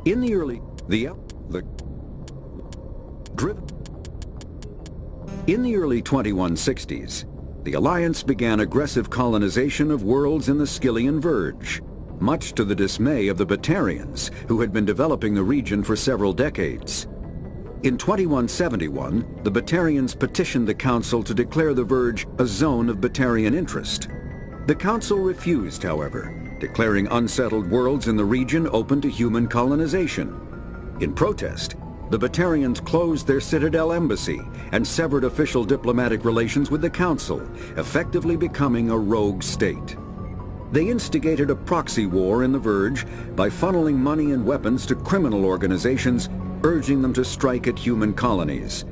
In the early In the early 2160s, the Alliance began aggressive colonization of worlds in the Skyllian Verge, much to the dismay of the Batarians, who had been developing the region for several decades. In 2171, the Batarians petitioned the Council to declare the Verge a zone of Batarian interest. The Council refused, however, declaring unsettled worlds in the region open to human colonization. In protest, the Batarians closed their Citadel embassy and severed official diplomatic relations with the Council, effectively becoming a rogue state. They instigated a proxy war in the Verge by funneling money and weapons to criminal organizations, urging them to strike at human colonies.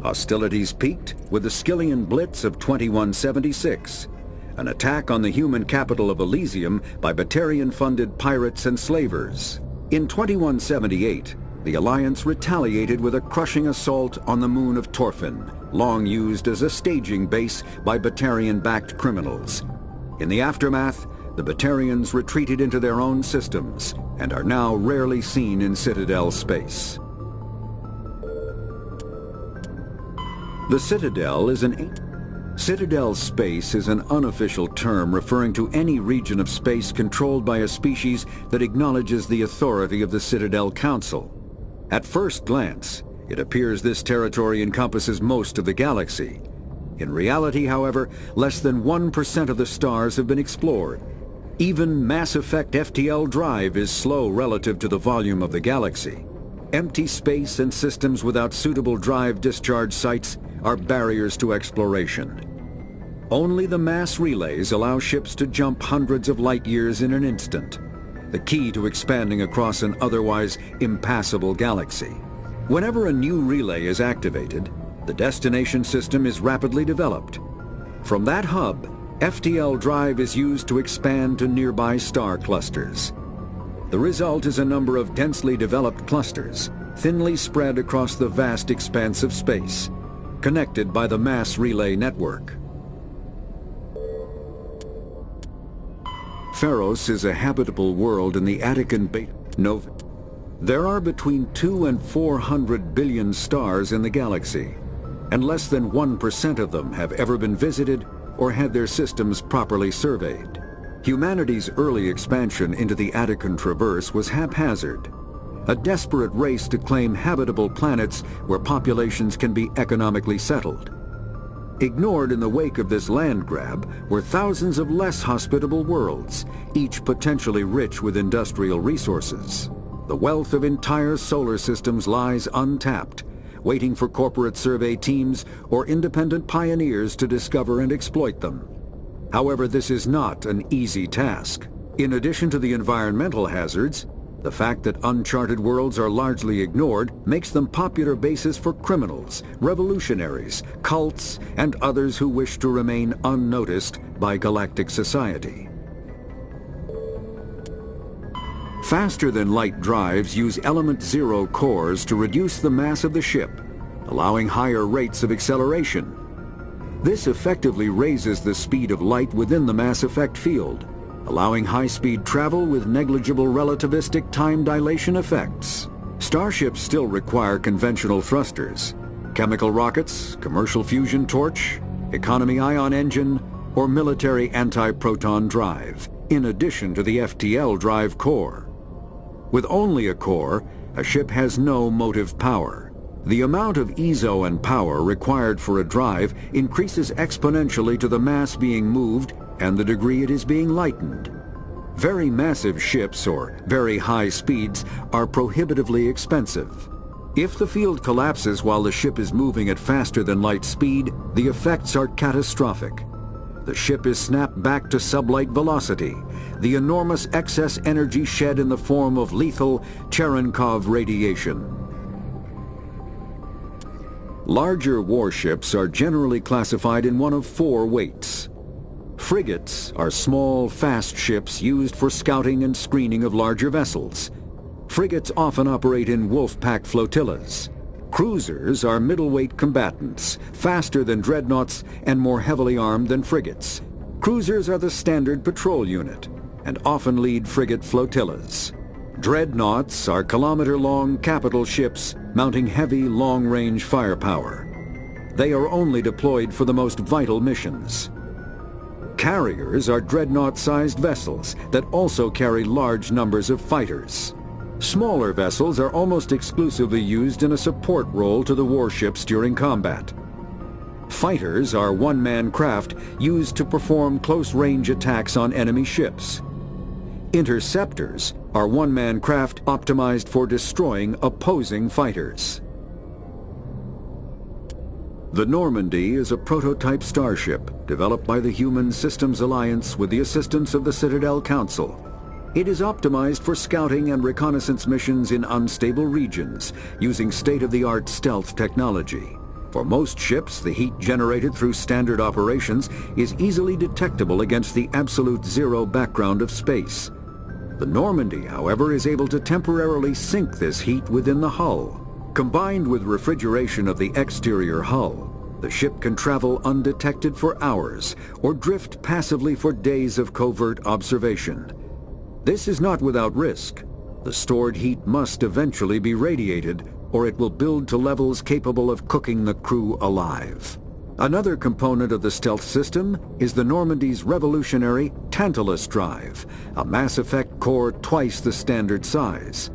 Hostilities peaked with the Skyllian Blitz of 2176, an attack on the human capital of Elysium by Batarian-funded pirates and slavers. In 2178, the Alliance retaliated with a crushing assault on the moon of Torfin, long used as a staging base by Batarian-backed criminals. In the aftermath, the Batarians retreated into their own systems and are now rarely seen in Citadel space. The Citadel is Citadel space is an unofficial term referring to any region of space controlled by a species that acknowledges the authority of the Citadel Council. At first glance, it appears this territory encompasses most of the galaxy. In reality, however, less than 1% of the stars have been explored. Even mass effect FTL drive is slow relative to the volume of the galaxy. Empty space and systems without suitable drive discharge sites are barriers to exploration. Only the mass relays allow ships to jump hundreds of light years in an instant, the key to expanding across an otherwise impassable galaxy. Whenever a new relay is activated, the destination system is rapidly developed. From that hub, FTL drive is used to expand to nearby star clusters. The result is a number of densely developed clusters, thinly spread across the vast expanse of space, connected by the mass relay network. Pharos is a habitable world in the Attican Beta Nova. There are between 2 and 400 billion stars in the galaxy, and less than 1% of them have ever been visited or had their systems properly surveyed. Humanity's early expansion into the Attican Traverse was haphazard, a desperate race to claim habitable planets where populations can be economically settled. Ignored in the wake of this land grab were thousands of less hospitable worlds, each potentially rich with industrial resources. The wealth of entire solar systems lies untapped, waiting for corporate survey teams or independent pioneers to discover and exploit them. However, this is not an easy task. In addition to the environmental hazards, the fact that uncharted worlds are largely ignored makes them popular bases for criminals, revolutionaries, cults, and others who wish to remain unnoticed by galactic society. Faster-than-light drives use element zero cores to reduce the mass of the ship, allowing higher rates of acceleration. This effectively raises the speed of light within the mass effect field, allowing high-speed travel with negligible relativistic time dilation effects. Starships still require conventional thrusters, chemical rockets, commercial fusion torch, economy ion engine, or military anti-proton drive, in addition to the FTL drive core. With only a core, a ship has no motive power. The amount of ESO and power required for a drive increases exponentially to the mass being moved and the degree it is being lightened. Very massive ships or very high speeds are prohibitively expensive. If the field collapses while the ship is moving at faster than light speed, the effects are catastrophic. The ship is snapped back to sublight velocity, the enormous excess energy shed in the form of lethal Cherenkov radiation. Larger warships are generally classified in one of 4 weights. Frigates are small, fast ships used for scouting and screening of larger vessels. Frigates often operate in wolf-pack flotillas. Cruisers are middleweight combatants, faster than dreadnoughts and more heavily armed than frigates. Cruisers are the standard patrol unit. and often lead frigate flotillas. Dreadnoughts are kilometer-long capital ships mounting heavy, long-range firepower. They are only deployed for the most vital missions. Carriers are dreadnought-sized vessels that also carry large numbers of fighters. Smaller vessels are almost exclusively used in a support role to the warships during combat. Fighters are one-man craft used to perform close-range attacks on enemy ships. Interceptors are one-man craft optimized for destroying opposing fighters. The Normandy is a prototype starship developed by the Human Systems Alliance with the assistance of the Citadel Council. It is optimized for scouting and reconnaissance missions in unstable regions using state-of-the-art stealth technology. For most ships, the heat generated through standard operations is easily detectable against the absolute zero background of space. The Normandy, however, is able to temporarily sink this heat within the hull. Combined with refrigeration of the exterior hull, the ship can travel undetected for hours or drift passively for days of covert observation. This is not without risk. The stored heat must eventually be radiated, or it will build to levels capable of cooking the crew alive. Another component of the stealth system is the Normandy's revolutionary Tantalus drive, a mass effect core twice the standard size.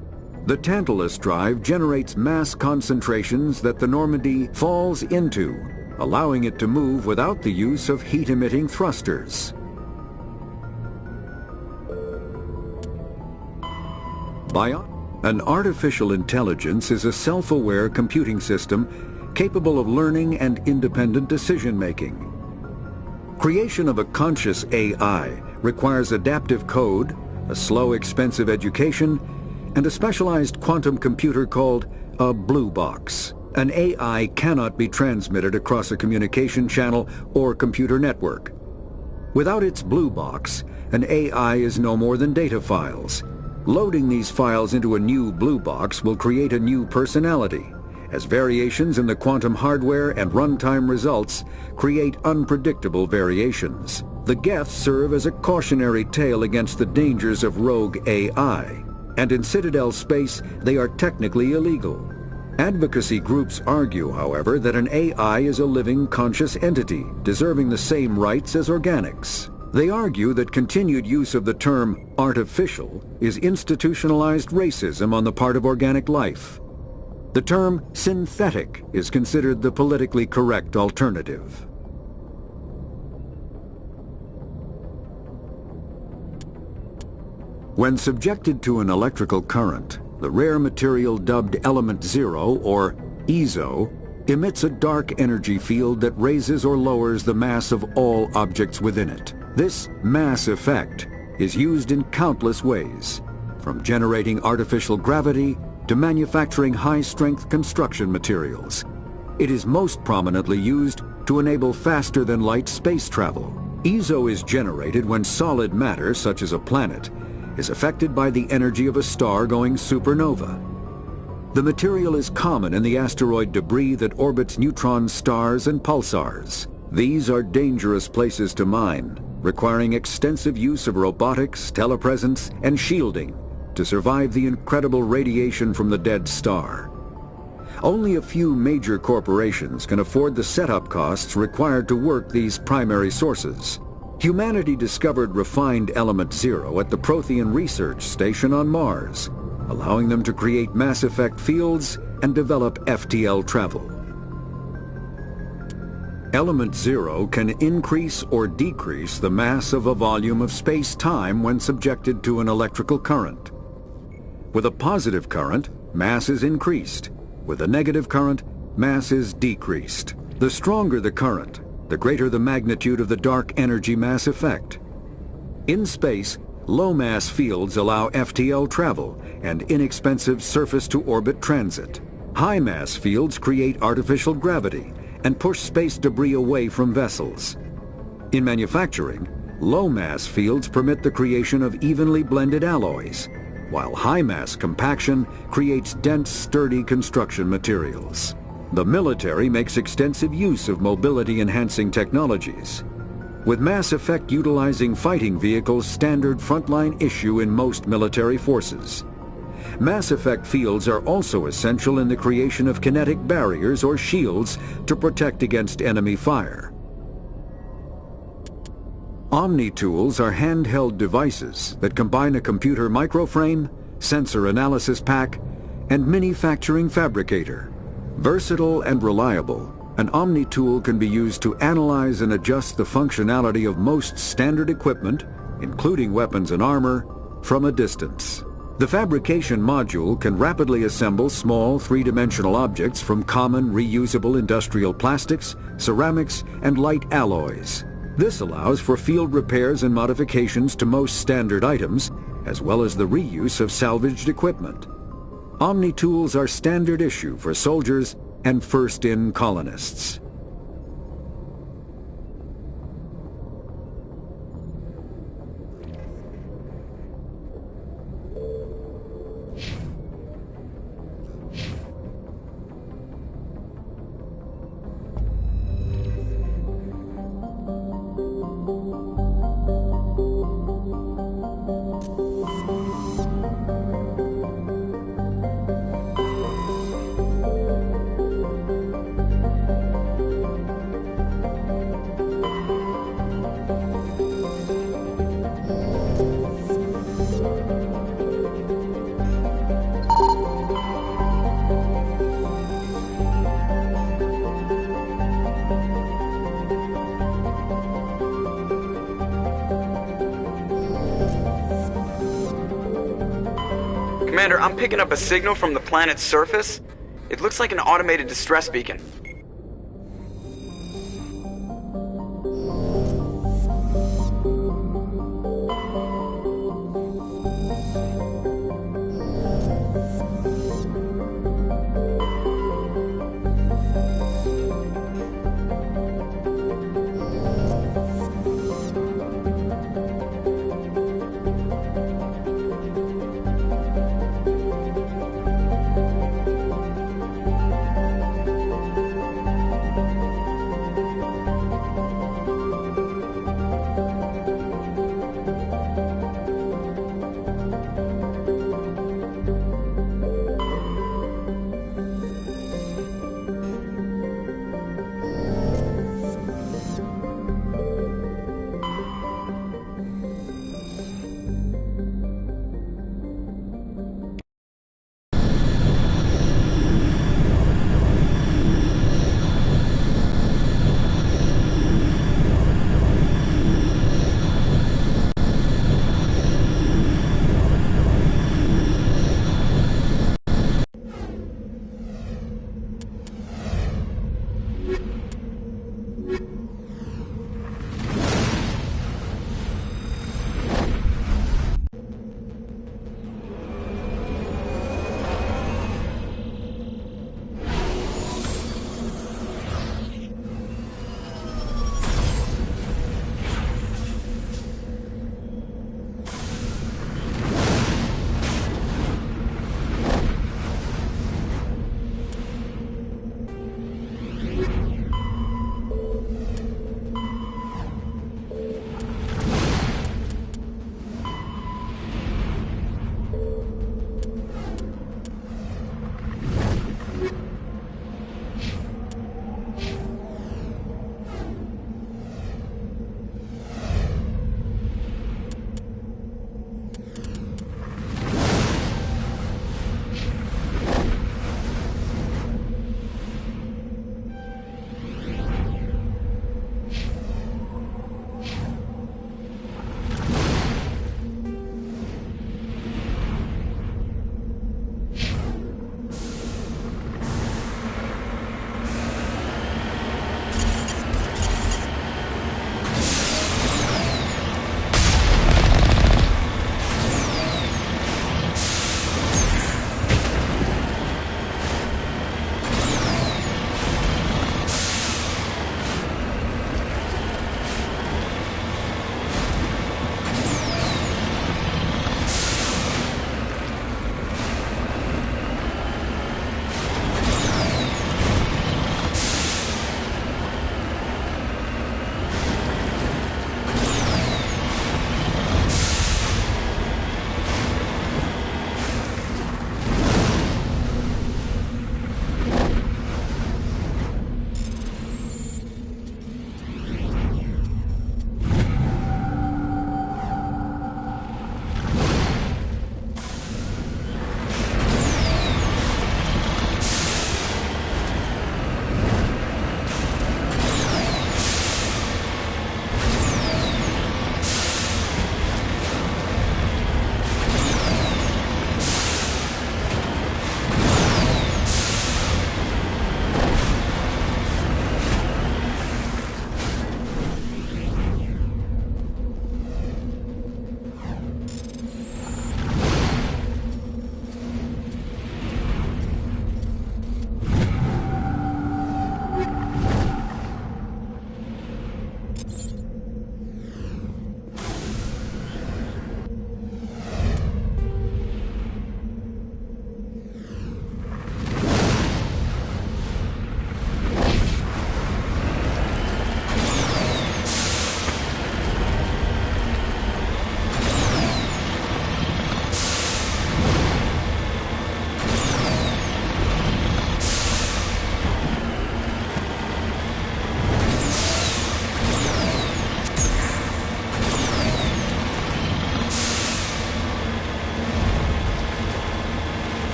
The Tantalus drive generates mass concentrations that the Normandy falls into, allowing it to move without the use of heat-emitting thrusters. An artificial intelligence is a self-aware computing system capable of learning and independent decision-making. Creation of a conscious AI requires adaptive code, a slow, expensive education, and a specialized quantum computer called a blue box. An AI cannot be transmitted across a communication channel or computer network. Without its blue box, an AI is no more than data files. Loading these files into a new blue box will create a new personality, as variations in the quantum hardware and runtime results create unpredictable variations. The Geths serve as a cautionary tale against the dangers of rogue AI, and in Citadel space they are technically illegal. Advocacy groups argue, however, that an AI is a living, conscious entity, deserving the same rights as organics. They argue that continued use of the term artificial is institutionalized racism on the part of organic life. The term synthetic is considered the politically correct alternative. When subjected to an electrical current, the rare material dubbed Element Zero, or EZO, emits a dark energy field that raises or lowers the mass of all objects within it. This mass effect is used in countless ways, from generating artificial gravity to manufacturing high-strength construction materials. It is most prominently used to enable faster-than-light space travel. EZO is generated when solid matter, such as a planet, is affected by the energy of a star going supernova. The material is common in the asteroid debris that orbits neutron stars and pulsars. These are dangerous places to mine, requiring extensive use of robotics, telepresence, and shielding to survive the incredible radiation from the dead star. Only a few major corporations can afford the setup costs required to work these primary sources. Humanity discovered refined Element Zero at the Prothean Research Station on Mars, allowing them to create mass effect fields and develop FTL travel. Element Zero can increase or decrease the mass of a volume of space-time when subjected to an electrical current. With a positive current, mass is increased. With a negative current, mass is decreased. The stronger the current, the greater the magnitude of the dark energy mass effect. In space, low-mass fields allow FTL travel and inexpensive surface-to-orbit transit. High-mass fields create artificial gravity and push space debris away from vessels. In manufacturing, low-mass fields permit the creation of evenly blended alloys, while high-mass compaction creates dense, sturdy construction materials. The military makes extensive use of mobility-enhancing technologies. with Mass Effect utilizing fighting vehicles standard frontline issue in most military forces. Mass Effect fields are also essential in the creation of kinetic barriers or shields to protect against enemy fire. Omni-tools are handheld devices that combine a computer microframe, sensor analysis pack, and manufacturing fabricator. Versatile and reliable, an Omni-tool can be used to analyze and adjust the functionality of most standard equipment, including weapons and armor, from a distance. The fabrication module can rapidly assemble small three-dimensional objects from common reusable industrial plastics, ceramics, and light alloys. This allows for field repairs and modifications to most standard items, as well as the reuse of salvaged equipment. Omni-tools are standard issue for soldiers and first-in colonists. Commander, I'm picking up a signal from the planet's surface. It looks like an automated distress beacon.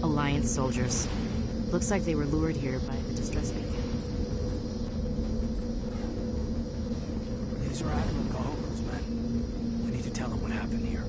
Alliance soldiers. Looks like they were lured here by the distress beacon. These are Admiral Gahogo's men. We need to tell them what happened here.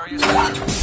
area.